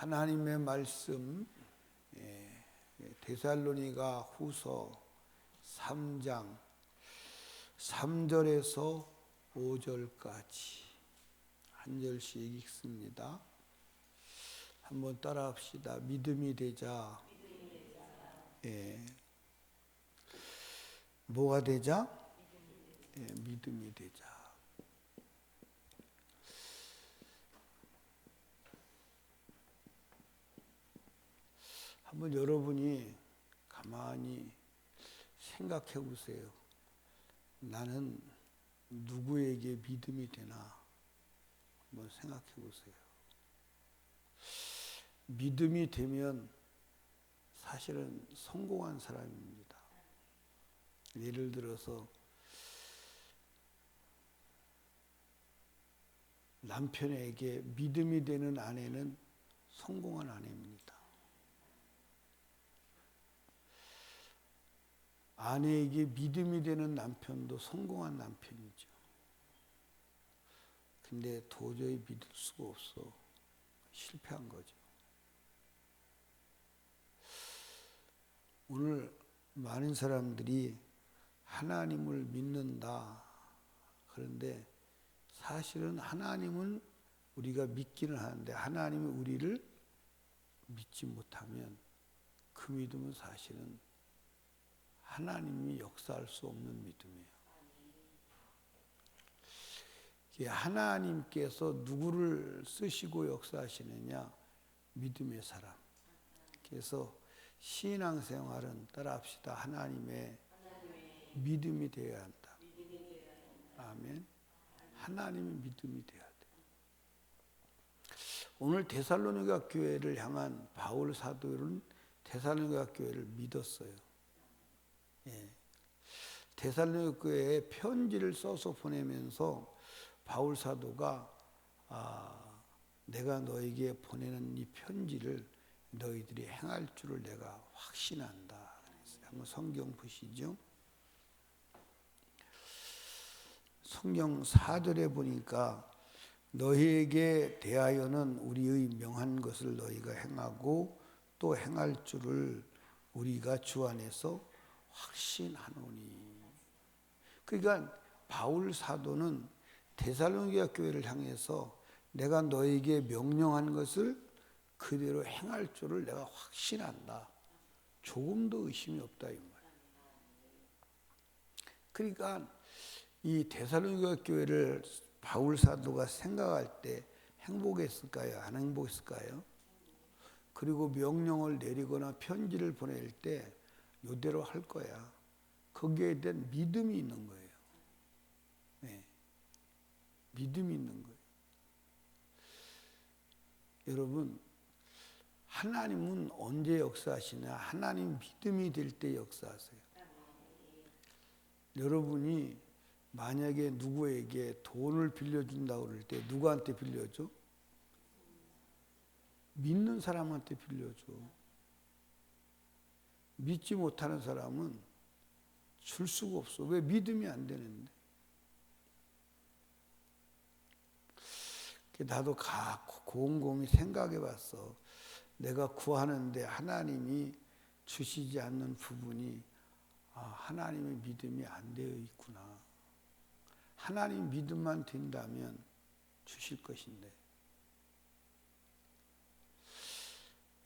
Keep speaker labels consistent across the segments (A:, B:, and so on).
A: 하나님의 말씀 데살로니가 후서 3장 3절에서 5절까지 한 절씩 읽습니다. 한번 따라 합시다. 믿음이 되자. 뭐가 되자? 믿음이 되자. 한번 여러분이 가만히 생각해 보세요. 나는 누구에게 믿음이 되나? 한번 생각해 보세요. 믿음이 되면 사실은 성공한 사람입니다. 예를 들어서 남편에게 믿음이 되는 아내는 성공한 아내입니다. 아내에게 믿음이 되는 남편도 성공한 남편이죠. 근데 도저히 믿을 수가 없어. 실패한 거죠. 오늘 많은 사람들이 하나님을 믿는다. 그런데 사실은 하나님은 우리가 믿기는 하는데 하나님이 우리를 믿지 못하면 그 믿음은 사실은 하나님이 역사할 수 없는 믿음이에요. 하나님께서 누구를 쓰시고 역사하시느냐? 믿음의 사람. 그래서 신앙생활은 따라합시다. 하나님의 믿음이 되어야 한다. 아멘. 하나님의 믿음이 되어야 돼. 오늘 데살로니가 교회를 향한 바울 사도는 데살로니가 교회를 믿었어요. 데살로니가 교회에 편지를 써서 보내면서 바울 사도가 내가 너에게 보내는 이 편지를 너희들이 행할 줄을 내가 확신한다. 그랬어요. 한번 성경 보시죠. 성경 4절에 보니까 너희에게 대하여는 우리의 명한 것을 너희가 행하고 또 행할 줄을 우리가 주 안에서 확신하노니. 그러니까 바울 사도는 데살로니가 교회를 향해서 내가 너에게 명령한 것을 그대로 행할 줄을 내가 확신한다. 조금도 의심이 없다 이 말. 그러니까 이 데살로니가 교회를 바울 사도가 생각할 때 행복했을까요? 안 행복했을까요? 그리고 명령을 내리거나 편지를 보낼 때 이대로 할 거야. 거기에 대한 믿음이 있는 거예요. 믿음이 있는 거예요. 여러분, 하나님은 언제 역사하시냐? 하나님 믿음이 될 때 역사하세요. 여러분이 만약에 누구에게 돈을 빌려준다고 그럴 때 누구한테 빌려줘? 믿는 사람한테 빌려줘. 믿지 못하는 사람은 줄 수가 없어. 왜? 믿음이 안 되는데. 나도 곰곰이 생각해 봤어. 내가 구하는데 하나님이 주시지 않는 부분이 하나님의 믿음이 안 되어 있구나. 하나님 믿음만 된다면 주실 것인데.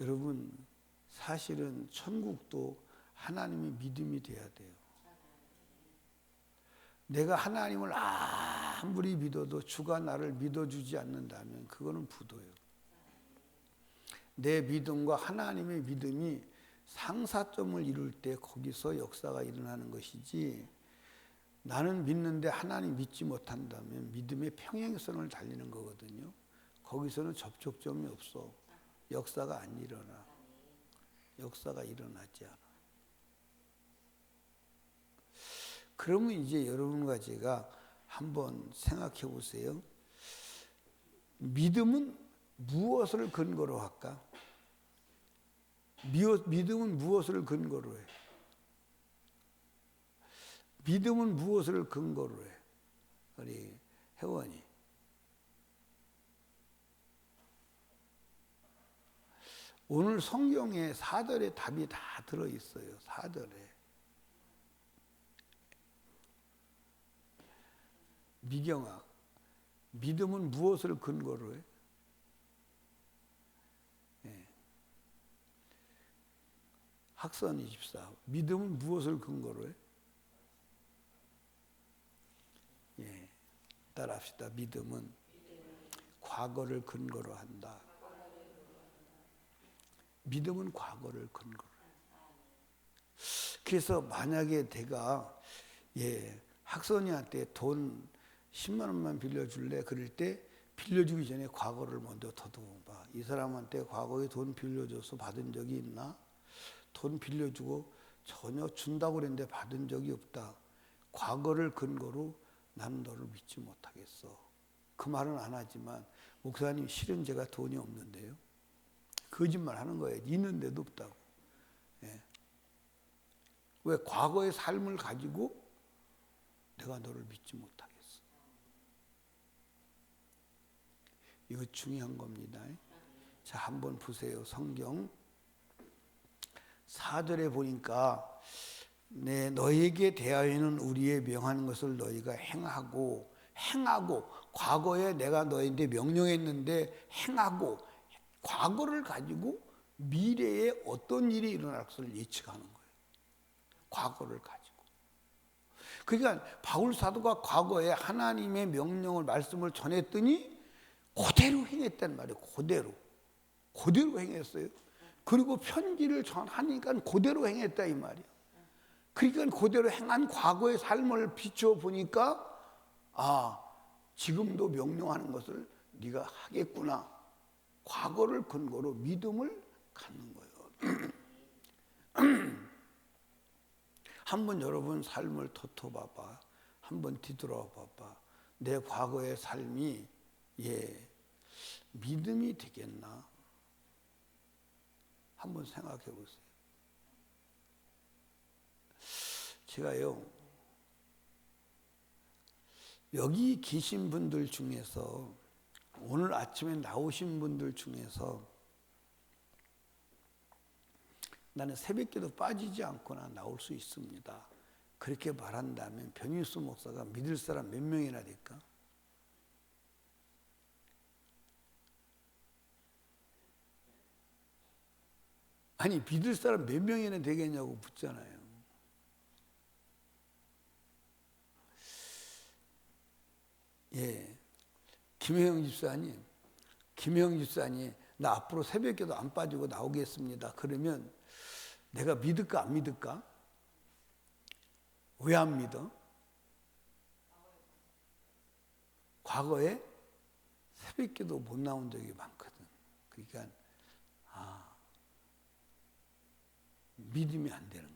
A: 여러분, 사실은 천국도 하나님의 믿음이 돼야 돼요. 내가 하나님을 아무리 믿어도 주가 나를 믿어주지 않는다면 그거는 부도예요. 내 믿음과 하나님의 믿음이 상사점을 이룰 때 거기서 역사가 일어나는 것이지, 나는 믿는데 하나님 믿지 못한다면 믿음의 평행선을 달리는 거거든요. 거기서는 접촉점이 없어. 역사가 안 일어나. 역사가 일어나지 않아. 그러면 이제 여러분과 제가 한번 생각해 보세요. 믿음은 무엇을 근거로 할까? 믿음은 무엇을 근거로 해? 믿음은 무엇을 근거로 해? 우리 혜원이. 오늘 성경에 4절에 답이 다 들어있어요. 4절에. 미경아, 믿음은 무엇을 근거로 해? 학선 24. 믿음은 무엇을 근거로 해? 따라합시다. 믿음은 과거를 근거로 한다. 믿음은 과거를 근거로. 그래서 만약에 내가 학선이한테 돈 10만 원만 빌려줄래? 그럴 때 빌려주기 전에 과거를 먼저 더듬어 봐. 이 사람한테 과거에 돈 빌려줘서 받은 적이 있나? 돈 빌려주고 전혀 준다고 그랬는데 받은 적이 없다. 과거를 근거로 나는 너를 믿지 못하겠어. 그 말은 안 하지만 목사님 실은 제가 돈이 없는데요. 거짓말 하는 거예요. 있는데도 없다고. 왜? 과거의 삶을 가지고 내가 너를 믿지 못하겠어. 이거 중요한 겁니다. 자, 한번 보세요. 성경 4절에 보니까 너에게 대하여는 우리의 명하는 것을 너희가 행하고 과거에 내가 너희한테 명령했는데 행하고 과거를 가지고 미래에 어떤 일이 일어날 것을 예측하는 거예요. 과거를 가지고. 그러니까 바울 사도가 과거에 하나님의 명령을 말씀을 전했더니 그대로 행했단 말이에요. 그대로 행했어요. 그리고 편지를 전하니까 그대로 행했다 이 말이에요. 그러니까 그대로 행한 과거의 삶을 비추어 보니까 지금도 명령하는 것을 네가 하겠구나. 과거를 근거로 믿음을 갖는 거예요. 한번 여러분 삶을 훑어봐봐. 한번 뒤돌아 봐봐. 내 과거의 삶이 믿음이 되겠나? 한번 생각해 보세요. 제가요, 여기 계신 분들 중에서 오늘 아침에 나오신 분들 중에서 나는 새벽기도 빠지지 않거나 나올 수 있습니다. 그렇게 말한다면 변희수 목사가 믿을 사람 몇 명이나 될까? 아니 믿을 사람 몇 명이나 되겠냐고 묻잖아요. 김혜영 집사님 나 앞으로 새벽기도 안 빠지고 나오겠습니다. 그러면 내가 믿을까 안 믿을까? 왜 안 믿어? 과거에 새벽기도 못 나온 적이 많거든. 그러니까 믿음이 안 되는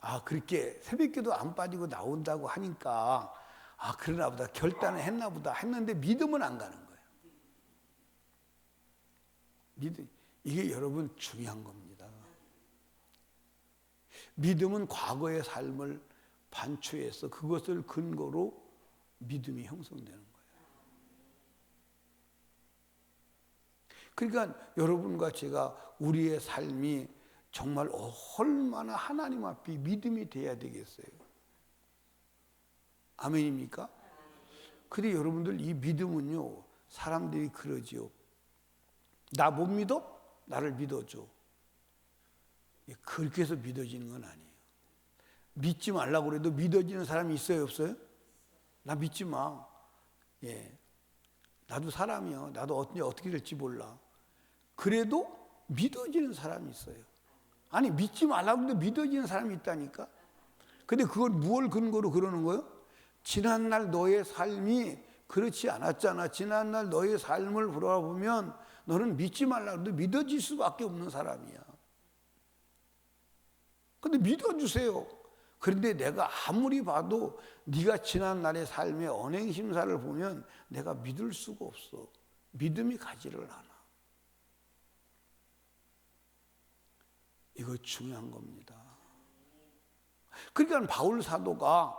A: 거야. 그렇게 새벽기도 안 빠지고 나온다고 하니까 그러나 보다 결단을 했나 보다 했는데 믿음은 안 가는 거예요. 믿음, 이게 여러분 중요한 겁니다. 믿음은 과거의 삶을 반추해서 그것을 근거로 믿음이 형성되는 거예요. 그러니까 여러분과 제가 우리의 삶이 정말 얼마나 하나님 앞에 믿음이 돼야 되겠어요. 아멘입니까? 근데 여러분들 이 믿음은요, 사람들이 그러지요. 나 못 믿어? 나를 믿어줘. 그렇게 해서 믿어지는 건 아니에요. 믿지 말라고 그래도 믿어지는 사람이 있어요, 없어요? 나 믿지 마. 나도 사람이야. 나도 어떻게 될지 몰라. 그래도 믿어지는 사람이 있어요. 아니 믿지 말라고 해도 믿어지는 사람이 있다니까. 근데 그걸 무엇을 근거로 그러는 거예요? 지난날 너의 삶이 그렇지 않았잖아. 지난날 너의 삶을 돌아보면 너는 믿지 말라고 해도 믿어질 수밖에 없는 사람이야. 근데 믿어주세요. 그런데 내가 아무리 봐도 네가 지난날의 삶의 언행심사를 보면 내가 믿을 수가 없어. 믿음이 가지를 않아. 이거 중요한 겁니다. 그러니까 바울 사도가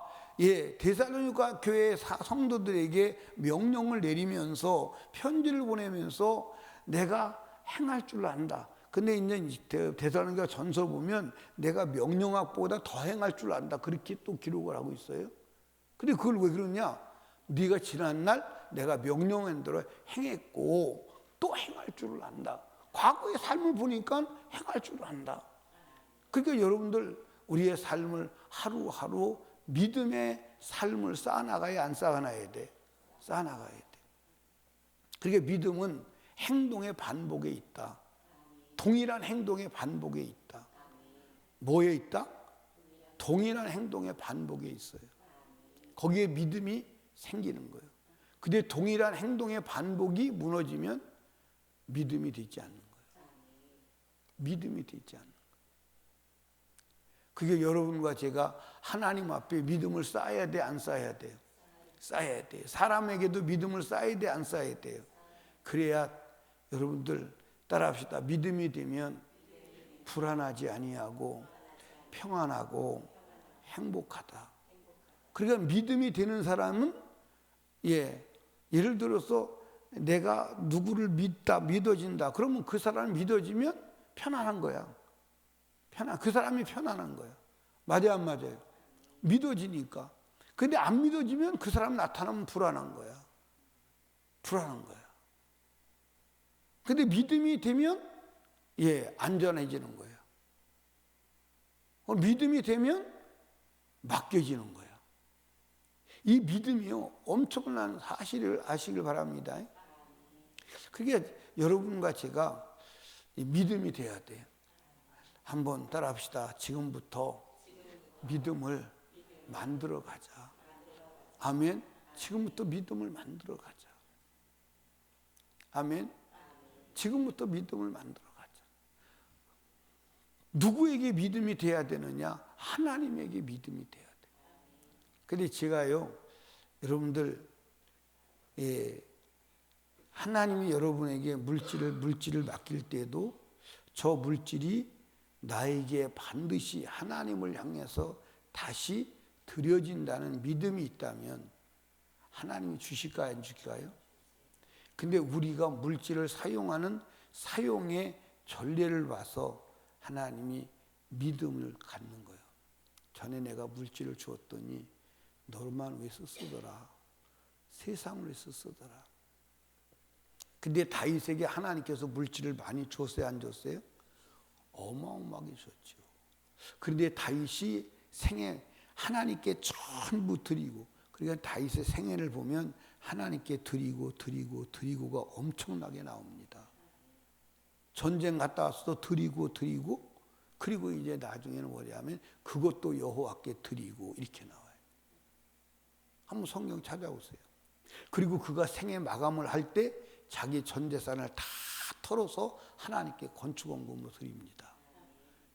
A: 데살로니가 교회 성도들에게 명령을 내리면서 편지를 보내면서 내가 행할 줄 안다. 근데 이제 데살로니가 전서 보면 내가 명령학보다 더 행할 줄 안다. 그렇게 또 기록을 하고 있어요. 근데 그걸 왜 그러냐? 네가 지난날 내가 명령한 대로 행했고 또 행할 줄을 안다. 과거의 삶을 보니까 행할 줄을 안다. 그러니까 여러분들 우리의 삶을 하루하루 믿음의 삶을 쌓아나가야 안 쌓아나야 돼? 쌓아나가야 돼. 그러니까 믿음은 행동의 반복에 있다. 동일한 행동의 반복에 있다. 뭐에 있다? 동일한 행동의 반복에 있어요. 거기에 믿음이 생기는 거예요. 근데 동일한 행동의 반복이 무너지면 믿음이 되지 않는 거예요. 믿음이 되지 않는 거예요. 그게 여러분과 제가 하나님 앞에 믿음을 쌓아야 돼, 안 쌓아야 돼요? 쌓아야 돼요. 사람에게도 믿음을 쌓아야 돼, 안 쌓아야 돼요? 그래야 여러분들 따라합시다. 믿음이 되면 불안하지 아니하고 평안하고 행복하다. 그러니까 믿음이 되는 사람은 예를 들어서 내가 누구를 믿어진다. 그러면 그 사람이 믿어지면 편안한 거야. 그 사람이 편안한 거야. 맞아요, 안 맞아요? 믿어지니까. 근데 안 믿어지면 그 사람 나타나면 불안한 거야. 불안한 거야. 근데 믿음이 되면 안전해지는 거예요. 믿음이 되면 맡겨지는 거예요. 이 믿음이요 엄청난 사실을 아시길 바랍니다. 그게 여러분과 제가 믿음이 돼야 돼요. 한번 따라합시다. 지금부터 믿음을 만들어 가자. 아멘. 지금부터 믿음을 만들어 가자. 아멘. 지금부터 믿음을 만들어 가자. 누구에게 믿음이 돼야 되느냐? 하나님에게 믿음이 돼야 돼. 근데 제가요, 여러분들, 하나님이 여러분에게 물질을 맡길 때도 저 물질이 나에게 반드시 하나님을 향해서 다시 드려진다는 믿음이 있다면 하나님이 주실까요, 안 주실까요? 근데 우리가 물질을 사용하는 사용의 전례를 봐서 하나님이 믿음을 갖는 거예요. 전에 내가 물질을 주었더니 너만 위해서 쓰더라. 세상을 위해서 쓰더라. 근데 다윗에게 하나님께서 물질을 많이 줬어요, 안 줬어요? 어마어마하게 줬죠. 그런데 다윗이 생애 하나님께 전부 드리고, 그러니까 다윗의 생애를 보면 하나님께 드리고가 엄청나게 나옵니다. 전쟁 갔다 와서도 드리고, 그리고 이제 나중에는 뭐냐면 그것도 여호와께 드리고 이렇게 나와요. 한번 성경 찾아보세요. 그리고 그가 생애 마감을 할 때 자기 전 재산을 다 털어서 하나님께 건축원금으로 드립니다.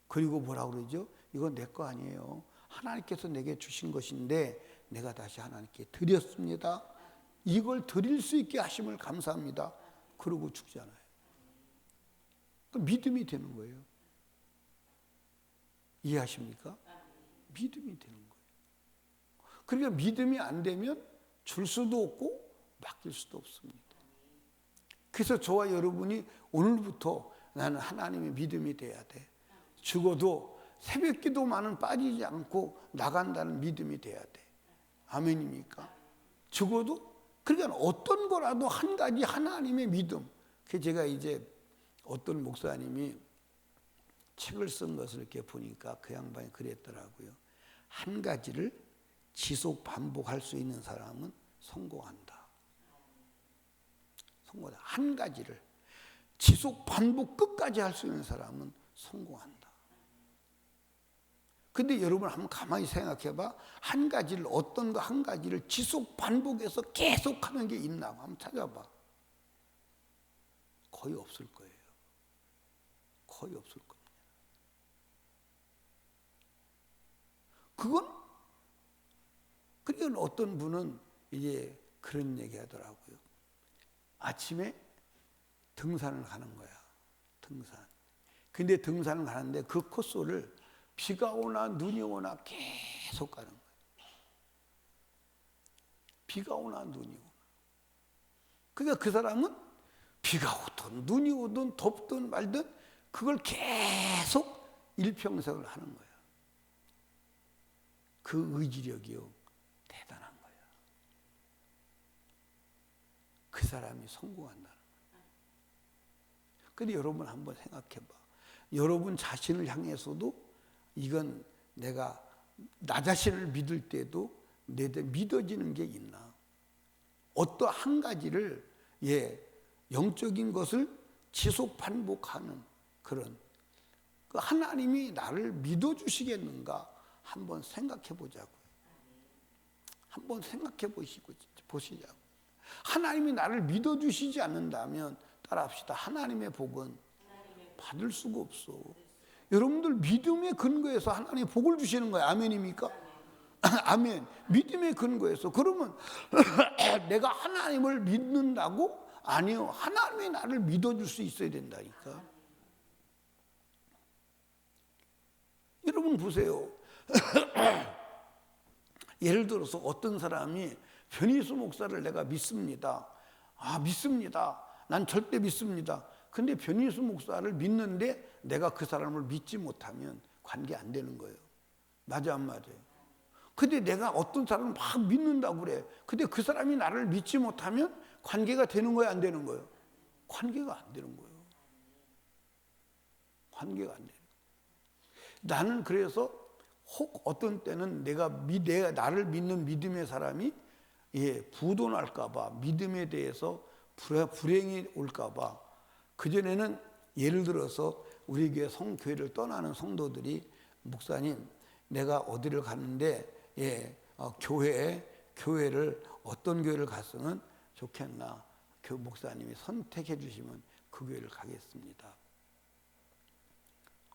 A: 그리고 뭐라고 그러죠? 이건 내 거 아니에요. 하나님께서 내게 주신 것인데 내가 다시 하나님께 드렸습니다. 이걸 드릴 수 있게 하심을 감사합니다. 그러고 죽잖아요. 믿음이 되는 거예요. 이해하십니까? 믿음이 되는 거예요. 그러니까 믿음이 안 되면 줄 수도 없고 맡길 수도 없습니다. 그래서 저와 여러분이 오늘부터 나는 하나님의 믿음이 돼야 돼. 죽어도 새벽 기도만은 빠지지 않고 나간다는 믿음이 돼야 돼. 아멘입니까? 죽어도 그러니까 어떤 거라도 한 가지 하나님의 믿음. 그 제가 이제 어떤 목사님이 책을 쓴 것을 이렇게 보니까 그 양반이 그랬더라고요. 한 가지를 지속 반복할 수 있는 사람은 성공한다. 성공한다. 한 가지를 지속 반복 끝까지 할 수 있는 사람은 성공한다. 근데 여러분 한번 가만히 생각해 봐. 한 가지를 어떤 거 한 가지를 지속 반복해서 계속 하는 게 있나 한번 찾아봐. 거의 없을 거예요. 거의 없을 겁니다. 그건 그러니까 어떤 분은 이제 그런 얘기 하더라고요. 아침에 등산을 가는 거야. 등산. 근데 등산을 가는데 그 코스를 비가 오나 눈이 오나 계속 가는 거예요. 비가 오나 눈이 오나. 그러니까 그 사람은 비가 오든 눈이 오든 덥든 말든 그걸 계속 일평생을 하는 거야. 그 의지력이요, 대단한 거야. 그 사람이 성공한다는 거야. 근데 여러분 한번 생각해 봐. 여러분 자신을 향해서도 이건 내가 나 자신을 믿을 때도 내가 믿어지는 게 있나? 어떠 한 가지를 영적인 것을 지속 반복하는 그런 그 하나님이 나를 믿어주시겠는가 한번 생각해 보자고요. 한번 생각해 보시자고. 하나님이 나를 믿어주시지 않는다면 따라합시다. 하나님의 복은 받을 수가 없어. 여러분들 믿음의 근거에서 하나님이 복을 주시는 거예요. 아멘입니까? 아멘. 믿음의 근거에서. 그러면 내가 하나님을 믿는다고? 아니요. 하나님이 나를 믿어줄 수 있어야 된다니까. 여러분 보세요. 예를 들어서 어떤 사람이 변희수 목사를 내가 믿습니다. 믿습니다. 난 절대 믿습니다. 근데 변희수 목사를 믿는데 내가 그 사람을 믿지 못하면 관계 안 되는 거예요. 맞아 안 맞아요? 근데 내가 어떤 사람을 막 믿는다고 그래. 근데 그 사람이 나를 믿지 못하면 관계가 되는 거예요, 안 되는 거예요? 관계가 안 되는 거예요. 관계가 안 되는 거예요. 나는 그래서 혹 어떤 때는 내가 나를 믿는 믿음의 사람이 부도날까 봐, 믿음에 대해서 불행이 올까 봐. 그전에는 예를 들어서 우리 교회를 떠나는 성도들이 목사님 내가 어디를 갔는데 교회를 어떤 교회를 갔으면 좋겠나, 목사님이 선택해 주시면 그 교회를 가겠습니다.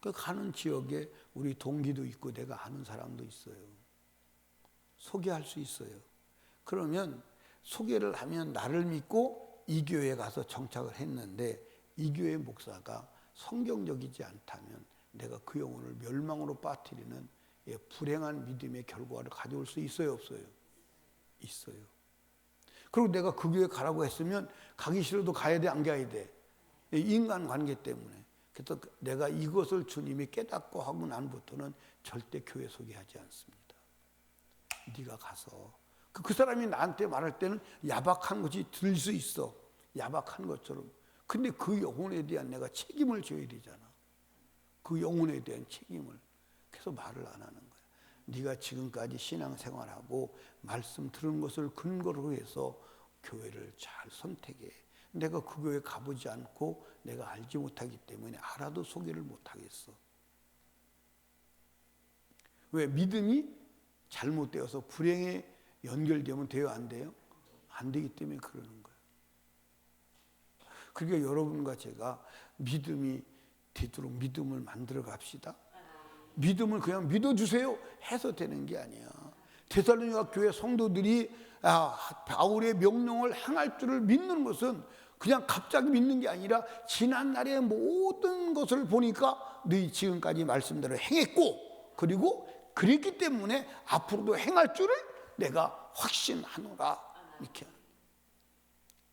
A: 그 가는 지역에 우리 동기도 있고 내가 아는 사람도 있어요. 소개할 수 있어요. 그러면 소개를 하면 나를 믿고 이 교회에 가서 정착을 했는데 이 교회 목사가 성경적이지 않다면 내가 그 영혼을 멸망으로 빠뜨리는 불행한 믿음의 결과를 가져올 수 있어요, 없어요? 있어요. 그리고 내가 그 교회 가라고 했으면 가기 싫어도 가야 돼, 안 가야 돼? 인간관계 때문에. 그래서 내가 이것을 주님이 깨닫고 하고 난부터는 절대 교회 소개하지 않습니다. 네가 가서 그 사람이 나한테 말할 때는 야박한 것이 들 수 있어. 야박한 것처럼. 근데 그 영혼에 대한 내가 책임을 져야 되잖아. 그 영혼에 대한 책임을. 그래서 말을 안 하는 거야. 네가 지금까지 신앙생활하고 말씀 들은 것을 근거로 해서 교회를 잘 선택해. 내가 그 교회 가보지 않고 내가 알지 못하기 때문에 알아도 소개를 못하겠어. 왜? 믿음이 잘못되어서 불행에 연결되면 돼요, 안 돼요? 안 되기 때문에 그러는 거예요. 그러니까 여러분과 제가 믿음이 되도록 믿음을 만들어 갑시다. 믿음을 그냥 믿어주세요 해서 되는 게 아니야. 데살로니가 교회 성도들이 바울의 명령을 행할 줄을 믿는 것은 그냥 갑자기 믿는 게 아니라 지난날의 모든 것을 보니까 너희 지금까지 말씀대로 행했고, 그리고 그랬기 때문에 앞으로도 행할 줄을 내가 확신하노라. 이렇게.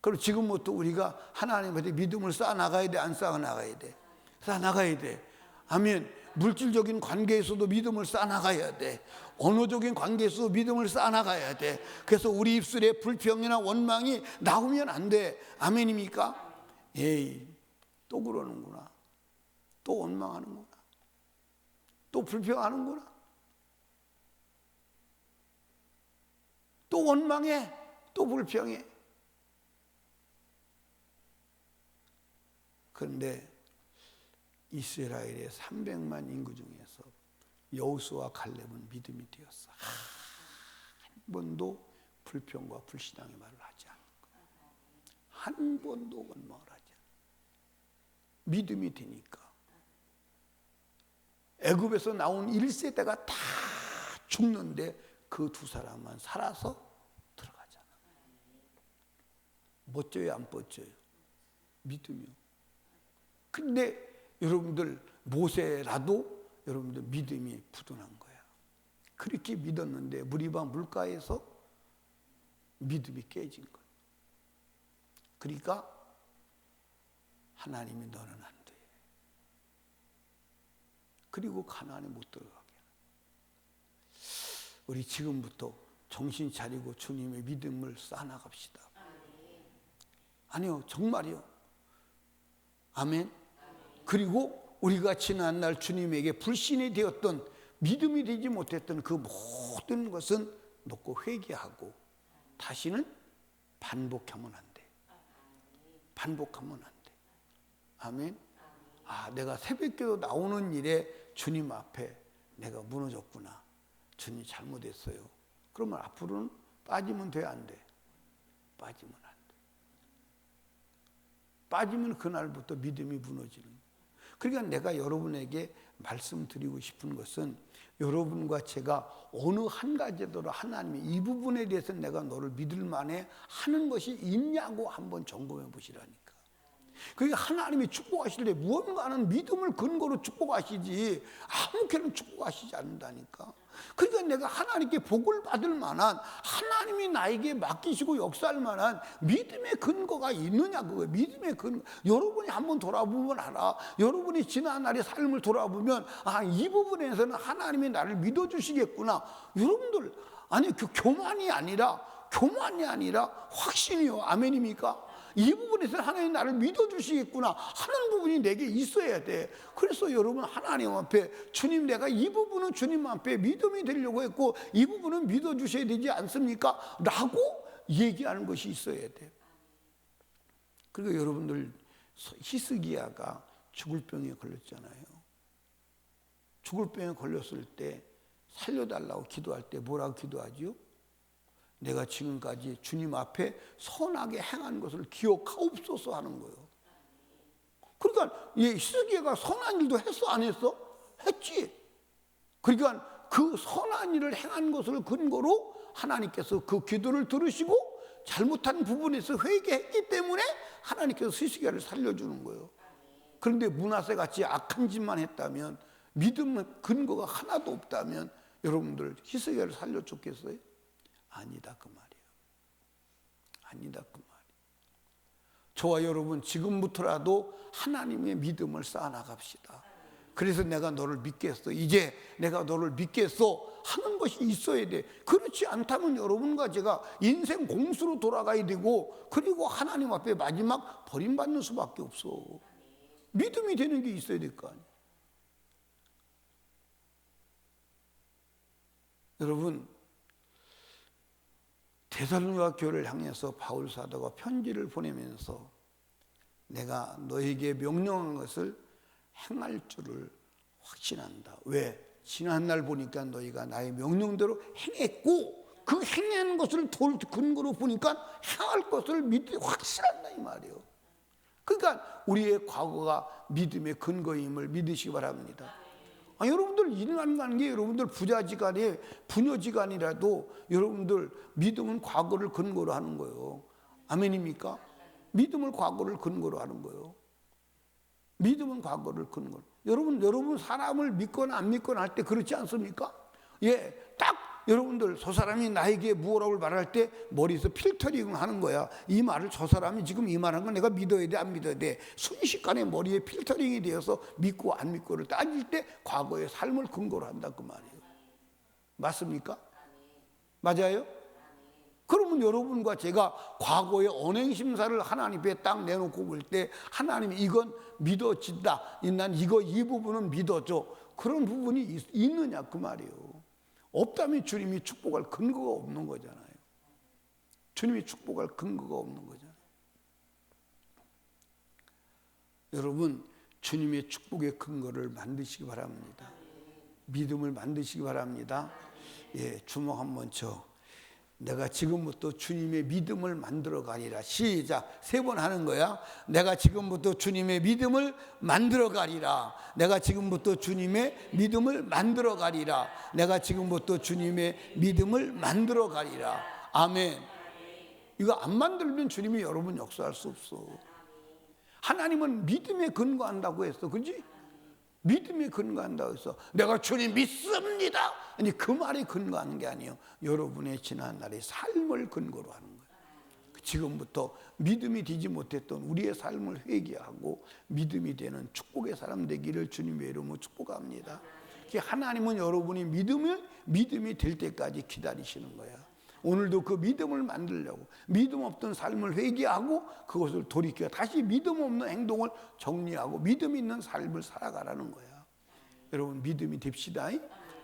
A: 그리고 지금부터 우리가 하나님한테 믿음을 쌓아나가야 돼, 안 쌓아나가야 돼? 쌓아나가야 돼. 아멘. 물질적인 관계에서도 믿음을 쌓아나가야 돼. 언어적인 관계에서도 믿음을 쌓아나가야 돼. 그래서 우리 입술에 불평이나 원망이 나오면 안 돼. 아멘입니까? 에이, 또 그러는구나. 또 원망하는구나. 또 불평하는구나. 또 원망해. 또 불평해. 그런데 이스라엘의 300만 인구 중에서 여호수아와 칼렙은 믿음이 되었어. 한 번도 불평과 불신앙의 말을 하지 않고, 한 번도 원망을 하지 않고 믿음이 되니까 애굽에서 나온 1세대가 다 죽는데 그 두 사람만 살아서 들어가잖아. 멋져요, 안 멋져요? 믿음이요. 근데 여러분들 모세라도 여러분들 믿음이 부도난 거야. 그렇게 믿었는데 무리바 물가에서 믿음이 깨진 거야. 그러니까 하나님이 너는 안 돼. 그리고 가나안에 못 들어가게. 우리 지금부터 정신 차리고 주님의 믿음을 쌓아나갑시다. 아니요, 정말이요. 아멘. 그리고 우리가 지난날 주님에게 불신이 되었던, 믿음이 되지 못했던 그 모든 것은 놓고 회개하고 다시는 반복하면 안 돼. 반복하면 안 돼. 아멘. 아, 내가 새벽기도 나오는 일에 주님 앞에 내가 무너졌구나. 주님 잘못했어요. 그러면 앞으로는 빠지면 돼, 안 돼? 빠지면 안 돼. 빠지면 그날부터 믿음이 무너지는 거예요. 그러니까 내가 여러분에게 말씀드리고 싶은 것은, 여러분과 제가 어느 한 가지더라도 하나님이 이 부분에 대해서 내가 너를 믿을 만해 하는 것이 있냐고 한번 점검해 보시라니까. 그게 하나님이 축복하실 때 무언가는 믿음을 근거로 축복하시지 아무렇게나 축복하시지 않는다니까. 그러니까 내가 하나님께 복을 받을 만한, 하나님이 나에게 맡기시고 역사할 만한 믿음의 근거가 있느냐, 그거예요. 믿음의 근거. 여러분이 한번 돌아보면 알아. 여러분이 지난 날의 삶을 돌아보면, 아, 이 부분에서는 하나님이 나를 믿어주시겠구나. 여러분들, 아니, 교만이 아니라 확신이요. 아멘입니까? 이 부분에서 하나님 나를 믿어주시겠구나 하는 부분이 내게 있어야 돼. 그래서 여러분, 하나님 앞에, 주님, 내가 이 부분은 주님 앞에 믿음이 되려고 했고 이 부분은 믿어주셔야 되지 않습니까? 라고 얘기하는 것이 있어야 돼. 그리고 여러분들, 히스기야가 죽을 병에 걸렸잖아요. 죽을 병에 걸렸을 때 살려달라고 기도할 때 뭐라고 기도하죠? 내가 지금까지 주님 앞에 선하게 행한 것을 기억하옵소서 하는 거예요. 그러니까 히스기야가 선한 일도 했어, 안 했어? 했지. 그러니까 그 선한 일을 행한 것을 근거로 하나님께서 그 기도를 들으시고 잘못한 부분에서 회개했기 때문에 하나님께서 히스기야를 살려주는 거예요. 그런데 므낫세 같이 악한 짓만 했다면, 믿음 근거가 하나도 없다면 여러분들 히스기야를 살려줬겠어요? 아니다, 그 말이에요. 아니다, 그 말이에요. 저와 여러분, 지금부터라도 하나님의 믿음을 쌓아나갑시다. 그래서 내가 너를 믿겠어, 이제 내가 너를 믿겠어 하는 것이 있어야 돼. 그렇지 않다면 여러분과 제가 인생 공수로 돌아가야 되고, 그리고 하나님 앞에 마지막 버림받는 수밖에 없어. 믿음이 되는 게 있어야 될 거 아니에요. 여러분, 데살로니가 교회를 향해서 바울 사도가 편지를 보내면서 내가 너에게 명령한 것을 행할 줄을 확신한다. 왜? 지난날 보니까 너희가 나의 명령대로 행했고, 그 행하는 것을 근거로 보니까 행할 것을 확신한다, 이 말이에요. 그러니까 우리의 과거가 믿음의 근거임을 믿으시기 바랍니다. 여러분들 일어나는 게, 여러분들 부자지간에 부녀지간이라도 여러분들 믿음은 과거를 근거로 하는 거예요. 아멘입니까? 믿음을 과거를 근거로 하는 거예요. 믿음은 과거를 근거로. 여러분 사람을 믿거나 안 믿거나 할 때 그렇지 않습니까? 예, 딱 여러분들 저 사람이 나에게 무엇라고 말할 때 머리에서 필터링을 하는 거야. 이 말을, 저 사람이 지금 이 말한 건 내가 믿어야 돼, 안 믿어야 돼. 순식간에 머리에 필터링이 되어서 믿고 안 믿고를 따질 때 과거의 삶을 근거로 한다, 그 말이에요. 맞습니까? 맞아요? 그러면 여러분과 제가 과거의 언행심사를 하나님 앞에 딱 내놓고 볼 때, 하나님이 이건 믿어진다, 난 이거 이 부분은 믿어줘, 그런 부분이 있느냐, 그 말이에요. 없다면 주님이 축복할 근거가 없는 거잖아요. 주님이 축복할 근거가 없는 거잖아요. 여러분, 주님의 축복의 근거를 만드시기 바랍니다. 믿음을 만드시기 바랍니다. 예, 주먹 한번 쳐. 내가 지금부터 주님의 믿음을 만들어 가리라. 시작. 3번 하는 거야. 내가 지금부터 주님의 믿음을 만들어 가리라. 내가 지금부터 주님의 믿음을 만들어 가리라. 내가 지금부터 주님의 믿음을 만들어 가리라. 아멘. 이거 안 만들면 주님이 여러분 역사할 수 없어. 하나님은 믿음에 근거한다고 했어. 그렇지? 믿음에 근거한다고 해서 내가 주님 믿습니다, 아니 그 말에 근거하는 게 아니에요. 여러분의 지난 날의 삶을 근거로 하는 거예요. 지금부터 믿음이 되지 못했던 우리의 삶을 회개하고 믿음이 되는 축복의 사람 되기를 주님의 이름으로 축복합니다. 하나님은 여러분이 믿음이 될 때까지 기다리시는 거야. 오늘도 그 믿음을 만들려고 믿음 없던 삶을 회개하고 그것을 돌이켜 다시 믿음 없는 행동을 정리하고 믿음 있는 삶을 살아가라는 거야. 여러분 믿음이 됩시다.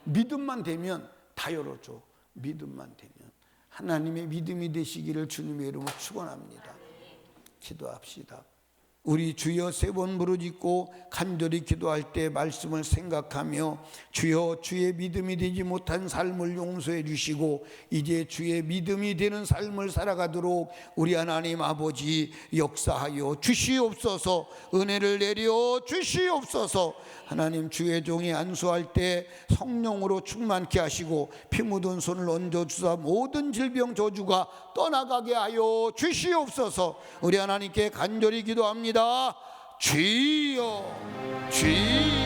A: 믿음만 되면 다 열어줘. 믿음만 되면 하나님의 믿음이 되시기를 주님의 이름으로 축원합니다. 기도합시다. 우리 주여 3번 부르짖고 간절히 기도할 때 말씀을 생각하며 주여 주의 믿음이 되지 못한 삶을 용서해 주시고 이제 주의 믿음이 되는 삶을 살아가도록 우리 하나님 아버지 역사하여 주시옵소서. 은혜를 내려 주시옵소서. 하나님 주의 종이 안수할 때 성령으로 충만케 하시고 피 묻은 손을 얹어주사 모든 질병 저주가 떠나가게 하여 주시옵소서. 우리 하나님께 간절히 기도합니다. 주여 주여